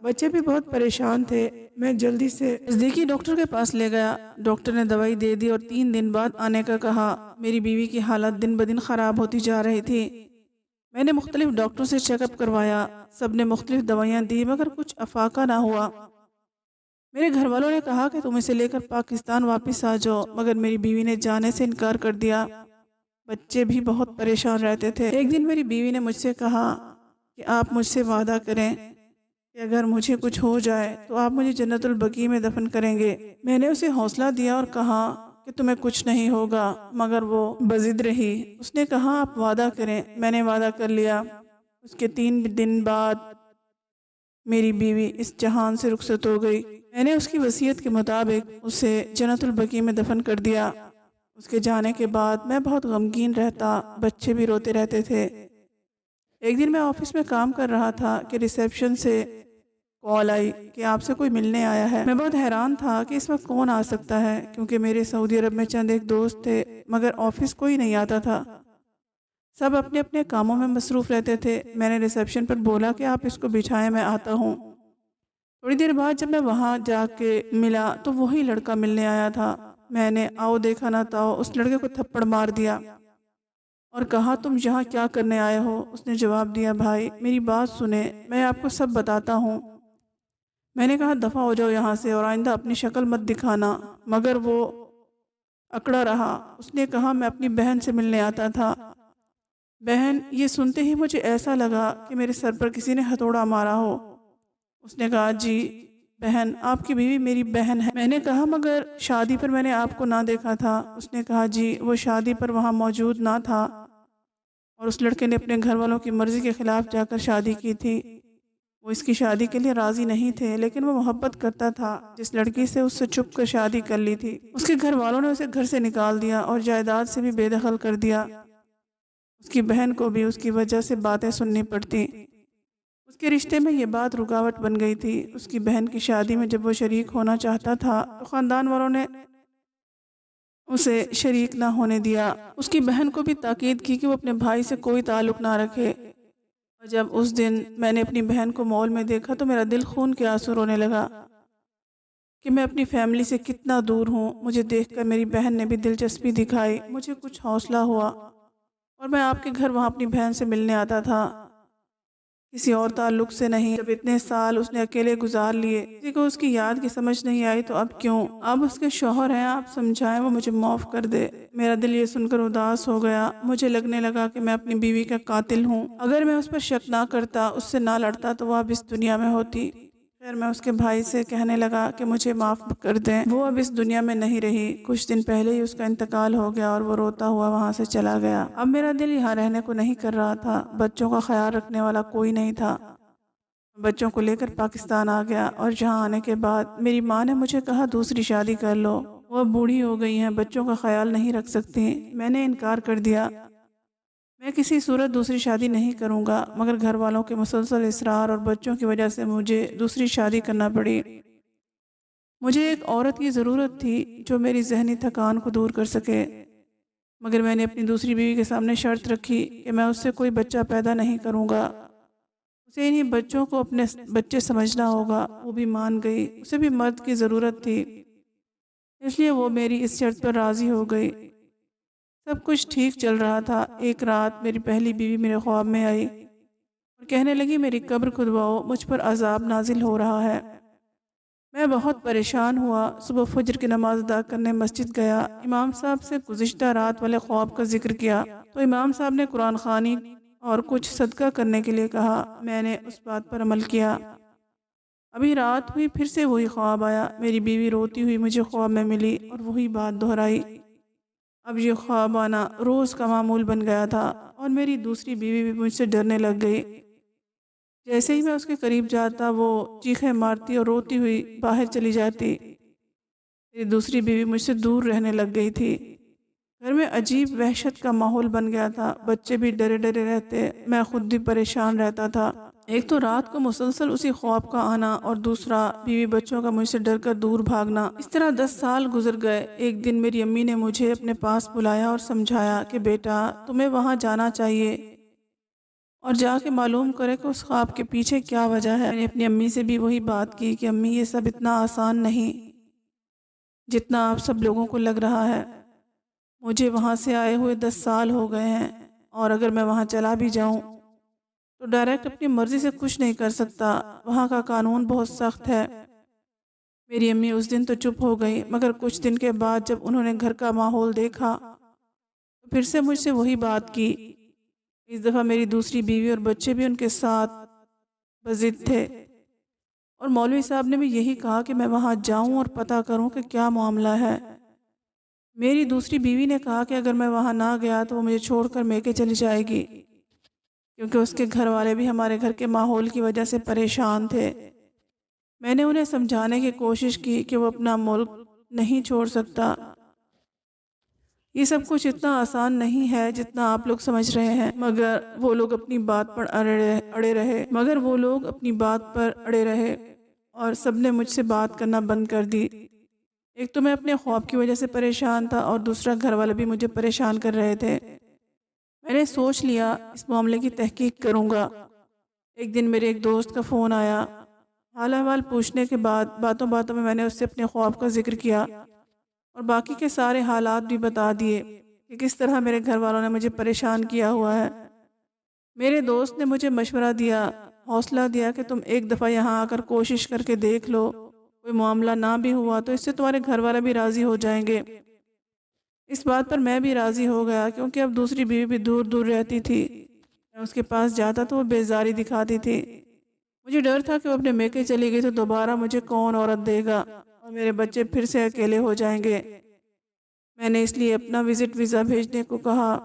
بچے بھی بہت پریشان تھے۔ میں جلدی سے نزدیکی ڈاکٹر کے پاس لے گیا۔ ڈاکٹر نے دوائی دے دی اور 3 دن بعد آنے کا کہا۔ میری بیوی کی حالت دن بدن خراب ہوتی جا رہی تھی۔ میں نے مختلف ڈاکٹروں سے چیک اپ کروایا، سب نے مختلف دوائیاں دی مگر کچھ افاقہ نہ ہوا۔ میرے گھر والوں نے کہا کہ تم اسے لے کر پاکستان واپس آ جاؤ، مگر میری بیوی نے جانے سے انکار کر دیا۔ بچے بھی بہت پریشان رہتے تھے۔ ایک دن میری بیوی نے مجھ سے کہا کہ آپ مجھ سے وعدہ کریں کہ اگر مجھے کچھ ہو جائے تو آپ مجھے جنت البقیع میں دفن کریں گے۔ میں نے اسے حوصلہ دیا اور کہا کہ تمہیں کچھ نہیں ہوگا، مگر وہ بضد رہی۔ اس نے کہا آپ وعدہ کریں۔ میں نے وعدہ کر لیا۔ اس کے 3 دن بعد میری بیوی اس جہان سے رخصت ہو گئی۔ میں نے اس کی وصیت کے مطابق اسے جنت البقیع میں دفن کر دیا۔ اس کے جانے کے بعد میں بہت غمگین رہتا، بچے بھی روتے رہتے تھے۔ ایک دن میں آفس میں کام کر رہا تھا کہ ریسیپشن سے کال آئی کہ آپ سے کوئی ملنے آیا ہے۔ میں بہت حیران تھا کہ اس وقت کون آ سکتا ہے، کیونکہ میرے سعودی عرب میں چند ایک دوست تھے مگر آفس کوئی نہیں آتا تھا، سب اپنے اپنے کاموں میں مصروف رہتے تھے۔ میں نے ریسیپشن پر بولا کہ آپ اس کو بٹھائیں، میں آتا ہوں۔ تھوڑی دیر بعد جب میں وہاں جا کے ملا تو وہی لڑکا ملنے آیا تھا۔ میں نے آؤ دیکھا نہ تاؤ اس لڑکے کو تھپڑ مار دیا اور کہا تم یہاں کیا کرنے آئے ہو؟ اس نے جواب دیا بھائی میری بات سنیں، میں آپ کو سب بتاتا ہوں۔ میں نے کہا دفع ہو جاؤ یہاں سے اور آئندہ اپنی شکل مت دکھانا، مگر وہ اکڑا رہا۔ اس نے کہا میں اپنی بہن سے ملنے آتا تھا۔ بہن، یہ سنتے ہی مجھے ایسا لگا کہ میرے سر پر کسی نے ہتھوڑا مارا ہو۔ اس نے کہا جی بہن، آپ کی بیوی میری بہن ہے۔ میں نے کہا مگر شادی پر میں نے آپ کو نہ دیکھا تھا۔ اس نے کہا جی وہ شادی پر وہاں موجود نہ تھا اور اس لڑکے نے اپنے گھر والوں کی مرضی کے خلاف جا کر شادی کی تھی۔ وہ اس کی شادی کے لیے راضی نہیں تھے، لیکن وہ محبت کرتا تھا جس لڑکی سے اس سے چھپ کر شادی کر لی تھی۔ اس کے گھر والوں نے اسے گھر سے نکال دیا اور جائیداد سے بھی بے دخل کر دیا۔ اس کی بہن کو بھی اس کی وجہ سے باتیں سننی پڑتی۔ اس کے رشتے میں یہ بات رکاوٹ بن گئی تھی۔ اس کی بہن کی شادی میں جب وہ شریک ہونا چاہتا تھا تو خاندان والوں نے اسے شریک نہ ہونے دیا۔ اس کی بہن کو بھی تاکید کی کہ وہ اپنے بھائی سے کوئی تعلق نہ رکھے۔ اور جب اس دن میں نے اپنی بہن کو مال میں دیکھا تو میرا دل خون کے آنسو رونے لگا کہ میں اپنی فیملی سے کتنا دور ہوں۔ مجھے دیکھ کر میری بہن نے بھی دلچسپی دکھائی، مجھے کچھ حوصلہ ہوا اور میں آپ کے گھر وہاں اپنی بہن سے ملنے آتا تھا، کسی اور تعلق سے نہیں۔ جب اتنے سال اس نے اکیلے گزار لیے، کسی کو اس کی یاد کی سمجھ نہیں آئی تو اب کیوں؟ اب اس کے شوہر ہیں، آپ سمجھائیں وہ مجھے معاف کر دے۔ میرا دل یہ سن کر اداس ہو گیا۔ مجھے لگنے لگا کہ میں اپنی بیوی کا قاتل ہوں۔ اگر میں اس پر شک نہ کرتا، اس سے نہ لڑتا تو وہ اب اس دنیا میں ہوتی۔ پھر میں اس کے بھائی سے کہنے لگا کہ مجھے معاف کر دیں، وہ اب اس دنیا میں نہیں رہی۔ کچھ دن پہلے ہی اس کا انتقال ہو گیا اور وہ روتا ہوا وہاں سے چلا گیا۔ اب میرا دل یہاں رہنے کو نہیں کر رہا تھا، بچوں کا خیال رکھنے والا کوئی نہیں تھا۔ بچوں کو لے کر پاکستان آ گیا اور جہاں آنے کے بعد میری ماں نے مجھے کہا دوسری شادی کر لو، وہ اب بوڑھی ہو گئی ہیں، بچوں کا خیال نہیں رکھ سکتی۔ میں نے انکار کر دیا، میں کسی صورت دوسری شادی نہیں کروں گا، مگر گھر والوں کے مسلسل اصرار اور بچوں کی وجہ سے مجھے دوسری شادی کرنا پڑی۔ مجھے ایک عورت کی ضرورت تھی جو میری ذہنی تھکان کو دور کر سکے، مگر میں نے اپنی دوسری بیوی کے سامنے شرط رکھی کہ میں اس سے کوئی بچہ پیدا نہیں کروں گا، اسے انہی بچوں کو اپنے بچے سمجھنا ہوگا۔ وہ بھی مان گئی، اسے بھی مرد کی ضرورت تھی، اس لیے وہ میری اس شرط پر راضی ہو گئی۔ سب کچھ ٹھیک چل رہا تھا۔ ایک رات میری پہلی بیوی میرے خواب میں آئی اور کہنے لگی میری قبر کھدواؤ، مجھ پر عذاب نازل ہو رہا ہے۔ میں بہت پریشان ہوا۔ صبح فجر کی نماز ادا کرنے مسجد گیا، امام صاحب سے گزشتہ رات والے خواب کا ذکر کیا تو امام صاحب نے قرآن خوانی اور کچھ صدقہ کرنے کے لیے کہا۔ میں نے اس بات پر عمل کیا۔ ابھی رات ہوئی، پھر سے وہی خواب آیا۔ میری بیوی روتی ہوئی مجھے خواب میں ملی اور وہی بات دہرائی۔ اب یہ خواب آنا روز کا معمول بن گیا تھا اور میری دوسری بیوی بھی مجھ سے ڈرنے لگ گئی۔ جیسے ہی میں اس کے قریب جاتا وہ چیخیں مارتی اور روتی ہوئی باہر چلی جاتی۔ میری دوسری بیوی مجھ سے دور رہنے لگ گئی تھی۔ گھر میں عجیب وحشت کا ماحول بن گیا تھا، بچے بھی ڈرے ڈرے رہتے، میں خود بھی پریشان رہتا تھا۔ ایک تو رات کو مسلسل اسی خواب کا آنا اور دوسرا بیوی بچوں کا مجھ سے ڈر کر دور بھاگنا۔ اس طرح 10 سال گزر گئے۔ ایک دن میری امی نے مجھے اپنے پاس بلایا اور سمجھایا کہ بیٹا تمہیں وہاں جانا چاہیے، اور جا کے معلوم کرے کہ اس خواب کے پیچھے کیا وجہ ہے۔ میں نے اپنی امی سے بھی وہی بات کی کہ امی یہ سب اتنا آسان نہیں جتنا آپ سب لوگوں کو لگ رہا ہے۔ مجھے وہاں سے آئے ہوئے 10 سال ہو گئے ہیں، اور اگر میں وہاں چلا بھی جاؤں تو ڈائریکٹ اپنی مرضی سے کچھ نہیں کر سکتا، وہاں کا قانون بہت سخت ہے۔ میری امی اس دن تو چپ ہو گئی، مگر کچھ دن کے بعد جب انہوں نے گھر کا ماحول دیکھا تو پھر سے مجھ سے وہی بات کی۔ اس دفعہ میری دوسری بیوی اور بچے بھی ان کے ساتھ بضد تھے، اور مولوی صاحب نے بھی یہی کہا کہ میں وہاں جاؤں اور پتہ کروں کہ کیا معاملہ ہے۔ میری دوسری بیوی نے کہا کہ اگر میں وہاں نہ گیا تو وہ مجھے چھوڑ کر میکے چلی جائے گی، کیونکہ اس کے گھر والے بھی ہمارے گھر کے ماحول کی وجہ سے پریشان تھے۔ میں نے انہیں سمجھانے کی کوشش کی کہ وہ اپنا ملک نہیں چھوڑ سکتا، یہ سب کچھ اتنا آسان نہیں ہے جتنا آپ لوگ سمجھ رہے ہیں، مگر وہ لوگ اپنی بات پر اڑے رہے اور سب نے مجھ سے بات کرنا بند کر دی۔ ایک تو میں اپنے خواب کی وجہ سے پریشان تھا، اور دوسرا گھر والے بھی مجھے پریشان کر رہے تھے۔ میں نے سوچ لیا اس معاملے کی تحقیق کروں گا۔ ایک دن میرے ایک دوست کا فون آیا، حال احوال پوچھنے کے بعد باتوں باتوں میں نے اس سے اپنے خواب کا ذکر کیا اور باقی کے سارے حالات بھی بتا دیے کہ کس طرح میرے گھر والوں نے مجھے پریشان کیا ہوا ہے۔ میرے دوست نے مجھے مشورہ دیا، حوصلہ دیا کہ تم ایک دفعہ یہاں آ کر کوشش کر کے دیکھ لو، کوئی معاملہ نہ بھی ہوا تو اس سے تمہارے گھر والے بھی راضی ہو جائیں گے۔ اس بات پر میں بھی راضی ہو گیا، کیونکہ اب دوسری بیوی بھی دور دور رہتی تھی، میں اس کے پاس جاتا تو وہ بیزاری دکھاتی تھی۔ مجھے ڈر تھا کہ وہ اپنے میکے چلی گئی تو دوبارہ مجھے کون عورت دے گا اور میرے بچے پھر سے اکیلے ہو جائیں گے۔ میں نے اس لیے اپنا ویزا بھیجنے کو کہا۔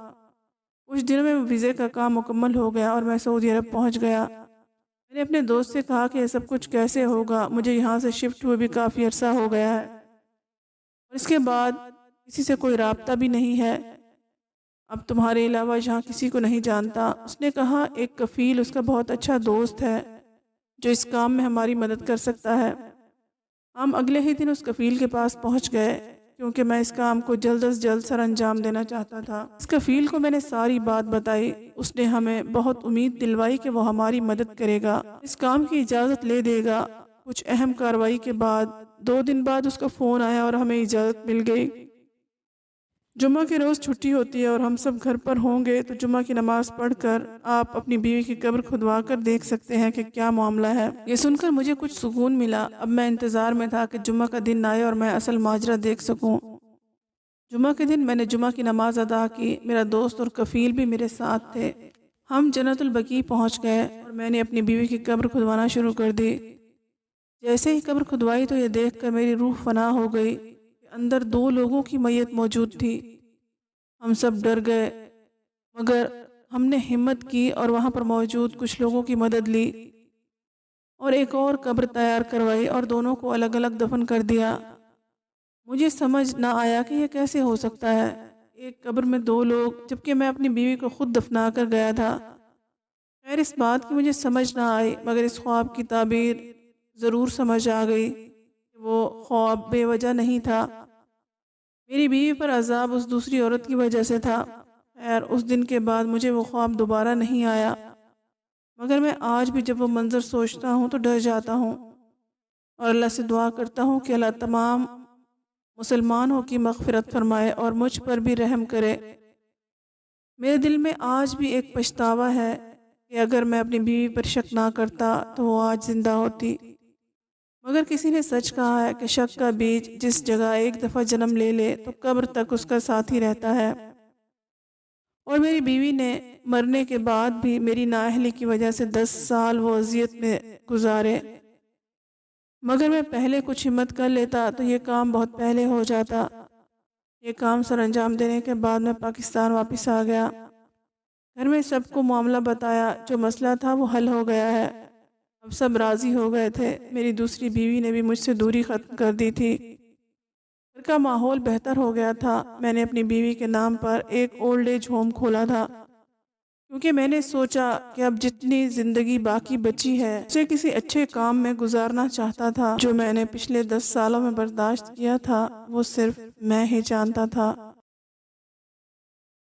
کچھ دنوں میں ویزے کا کام مکمل ہو گیا اور میں سعودی عرب پہنچ گیا۔ میں نے اپنے دوست سے کہا کہ یہ سب کچھ کیسے ہوگا، مجھے یہاں سے شفٹ ہوئے بھی کافی عرصہ ہو گیا ہے اور اس کے بعد کسی سے کوئی رابطہ بھی نہیں ہے، اب تمہارے علاوہ یہاں کسی کو نہیں جانتا۔ اس نے کہا ایک کفیل اس کا بہت اچھا دوست ہے جو اس کام میں ہماری مدد کر سکتا ہے۔ ہم اگلے ہی دن اس کفیل کے پاس پہنچ گئے، کیونکہ میں اس کام کو جلد از جلد سر انجام دینا چاہتا تھا۔ اس کفیل کو میں نے ساری بات بتائی، اس نے ہمیں بہت امید دلوائی کہ وہ ہماری مدد کرے گا، اس کام کی اجازت لے دے گا۔ کچھ اہم کارروائی کے بعد 2 دن بعد اس کا فون آیا اور ہمیں اجازت مل گئی۔ جمعہ کے روز چھٹی ہوتی ہے اور ہم سب گھر پر ہوں گے تو جمعہ کی نماز پڑھ کر آپ اپنی بیوی کی قبر کھدوا کر دیکھ سکتے ہیں کہ کیا معاملہ ہے۔ یہ سن کر مجھے کچھ سکون ملا۔ اب میں انتظار میں تھا کہ جمعہ کا دن آئے اور میں اصل ماجرا دیکھ سکوں۔ جمعہ کے دن میں نے جمعہ کی نماز ادا کی، میرا دوست اور کفیل بھی میرے ساتھ تھے۔ ہم جنت البقیع پہنچ گئے اور میں نے اپنی بیوی کی قبر کھدوانا شروع کر دی۔ جیسے ہی قبر کھدوائی تو یہ دیکھ کر میری روح فنا ہو گئی کہ اندر 2 لوگوں کی میت موجود تھی۔ ہم سب ڈر گئے، مگر ہم نے ہمت کی اور وہاں پر موجود کچھ لوگوں کی مدد لی اور ایک اور قبر تیار کروائی اور دونوں کو الگ الگ دفن کر دیا۔ مجھے سمجھ نہ آیا کہ یہ کیسے ہو سکتا ہے، ایک قبر میں 2 لوگ، جبکہ میں اپنی بیوی کو خود دفنا کر گیا تھا۔ خیر اس بات کی مجھے سمجھ نہ آئی، مگر اس خواب کی تعبیر ضرور سمجھ آ گئی کہ وہ خواب بے وجہ نہیں تھا، میری بیوی پر عذاب اس دوسری عورت کی وجہ سے تھا۔ خیر اس دن کے بعد مجھے وہ خواب دوبارہ نہیں آیا، مگر میں آج بھی جب وہ منظر سوچتا ہوں تو ڈر جاتا ہوں اور اللہ سے دعا کرتا ہوں کہ اللہ تمام مسلمانوں کی مغفرت فرمائے اور مجھ پر بھی رحم کرے۔ میرے دل میں آج بھی ایک پچھتاوا ہے کہ اگر میں اپنی بیوی پر شک نہ کرتا تو وہ آج زندہ ہوتی، مگر کسی نے سچ کہا ہے کہ شک کا بیج جس جگہ ایک دفعہ جنم لے لے تو قبر تک اس کا ساتھی رہتا ہے، اور میری بیوی نے مرنے کے بعد بھی میری نااہلی کی وجہ سے 10 سال وہ اذیت میں گزارے، مگر میں پہلے کچھ ہمت کر لیتا تو یہ کام بہت پہلے ہو جاتا۔ یہ کام سر انجام دینے کے بعد میں پاکستان واپس آ گیا، گھر میں سب کو معاملہ بتایا، جو مسئلہ تھا وہ حل ہو گیا ہے، اب سب راضی ہو گئے تھے۔ میری دوسری بیوی نے بھی مجھ سے دوری ختم کر دی تھی، گھر کا ماحول بہتر ہو گیا تھا۔ میں نے اپنی بیوی کے نام پر ایک اولڈ ایج ہوم کھولا تھا، کیونکہ میں نے سوچا کہ اب جتنی زندگی باقی بچی ہے اسے کسی اچھے کام میں گزارنا چاہتا تھا۔ جو میں نے پچھلے 10 سالوں میں برداشت کیا تھا وہ صرف میں ہی جانتا تھا۔